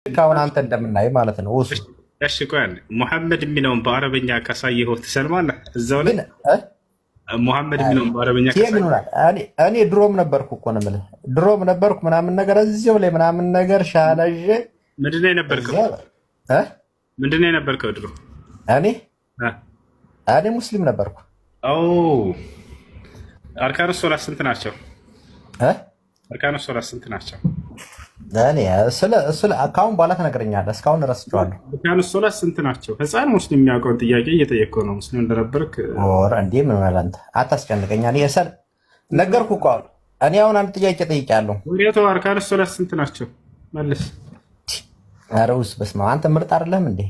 ካሁን አንተ እንደምናይ ማለት ነው። እሺ ቆይ ሙሐመድ የሚለውን በአረበኛ ካሳየኸው ትሰልማለህ? እዛው ላይ ሙሐመድ የሚለውን በአረበኛ እኔ ድሮም ነበርኩ እኮ ነው የምልህ፣ ድሮም ነበርኩ ምናምን ነገር እዚያው ላይ ምናምን ነገር ሻለዥ ምንድን ነው የነበርከው? ምንድን ነው የነበርከው ድሮ? እኔ ሙስሊም ነበርኩ። አርካኑ ሶላት ስንት ናቸው? አርካኑ ሶላት ስንት ናቸው? ከአሁን በኋላ ትነግረኛለህ። እስካሁን እረስቸዋለሁ። አርካኑ ሶላት ስንት ናቸው? ህፃን ሙስሊም የሚያውቀውን ጥያቄ እየጠየቅከው ነው። ሙስሊም እንደነበርክ እንዴ ምን ማለት አንተ አታስጨንቀኝ። ነገርኩህ እኮ አሁን እኔ አሁን አንድ ጥያቄ ጠይቄያለሁ። ወዲያው አርካኑ ሶላት ስንት ናቸው? መልስ። ኧረ ውስጥ በስመ አብ አንተ ምርጥ አይደለም እንዴ?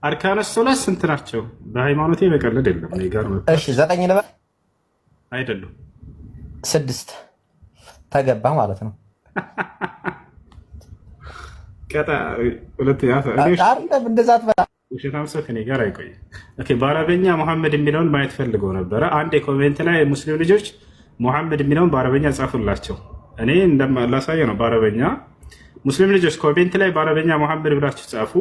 አርካኑ ሶላት ስንት ናቸው? በሃይማኖቴ መቀለድ የለም እኔ ጋር ነው። እሺ 9 ልበል? አይደለም 6 ተገባ ማለት ነው። ውሸታም ሰው ከኔ ጋር አይቆይም። በአረበኛ ሙሐመድ የሚለውን ማየት ፈልገው ነበረ። አንድ የኮሜንት ላይ ሙስሊም ልጆች ሙሐመድ የሚለውን በአረበኛ ጻፉላቸው። እኔ እንደላሳየ ነው በአረበኛ ሙስሊም ልጆች ኮሜንት ላይ በአረበኛ ሙሐመድ ብላችሁ ጻፉ።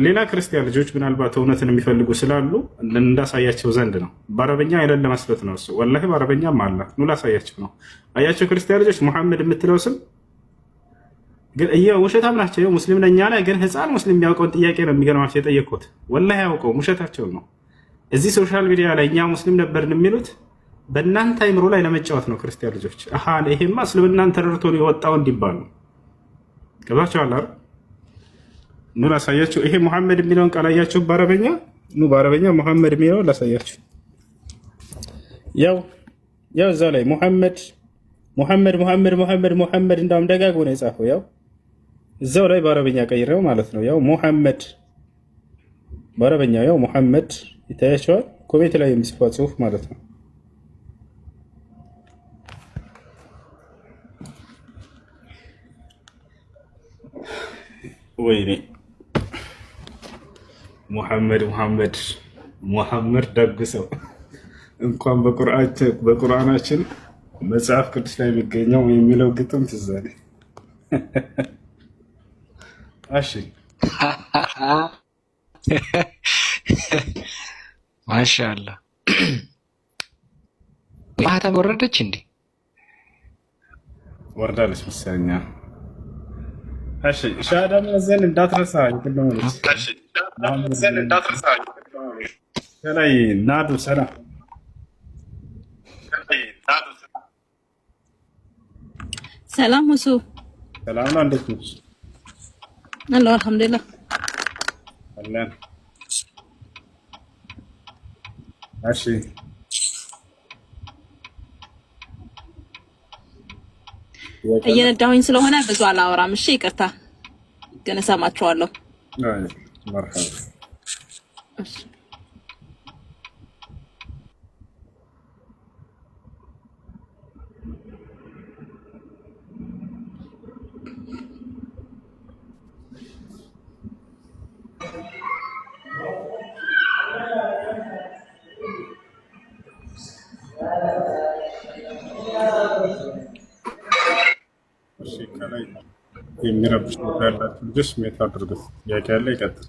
ሌላ ክርስቲያን ልጆች ምናልባት እውነትን የሚፈልጉ ስላሉ እንዳሳያቸው ዘንድ ነው። በአረበኛ አይደለም መስሎት ነው እሱ። ወላሂ በአረበኛም አለ። ኑ ላሳያቸው ነው። አያቸው ክርስቲያን ልጆች ሙሐመድ የምትለው ስም ግን ውሸታም ናቸው። ሙስሊም ነኝ አለ፣ ግን ህፃን ሙስሊም የሚያውቀውን ጥያቄ ነው የሚገርማቸው የጠየቅኩት። ወላሂ ያውቀውም ውሸታቸውን ነው። እዚህ ሶሻል ሚዲያ ላይ እኛ ሙስሊም ነበርን የሚሉት በእናንተ አይምሮ ላይ ለመጫወት ነው። ክርስቲያን ልጆች ይሄማ እስልምናን ተረድቶ ነው የወጣው እንዲባሉ ገባቸዋል አይደል? ኑ ላሳያችሁ። ይሄ ሙሐመድ የሚለውን ቃል አያችሁ በአረበኛ። ኑ በአረበኛ ሙሐመድ የሚለውን ላሳያችሁ። ያው እዛው ላይ ሙሐመድ እንዳውም ደጋግሞ ነው የጻፈው። ያው እዛው ላይ በአረበኛ ቀይረው ማለት ነው። ያው ሙሐመድ በአረበኛ ያው ሙሐመድ ይታያቸዋል። ኮሜንት ላይ የሚጽፈው ጽሁፍ ማለት ነው። ወይኔ ሙሐመድ ደግ ሰው እንኳን በቁርአናችን መጽሐፍ ቅዱስ ላይ የሚገኘው የሚለው ግጥም ትዝ አለኝ። እሺ ማሻአላ ማህተም ወረደች እንዴ? ወርዳለች መሰለኝ። እሺ ሻዳ መዘን እንዳትረሳ ይተለመለች። እሺ ሻዳ መዘን እንዳትረሳ ከላይ ናዱ ሰላም ሰላም ሁሱ ሰላም ነው። እንዴት ነሽ? አለሁ አልሐምዱሊላህ አለን። እሺ እየነዳሁኝ ስለሆነ ብዙ አላወራም። እሺ ይቅርታ፣ ግን እሰማችኋለሁ። አይ መርሐባ። እሺ ከላይ የሚረብሽ ቦታ ያላችሁ ልጆች ሜት አድርጉት። ጥያቄ ያለ ይቀጥል።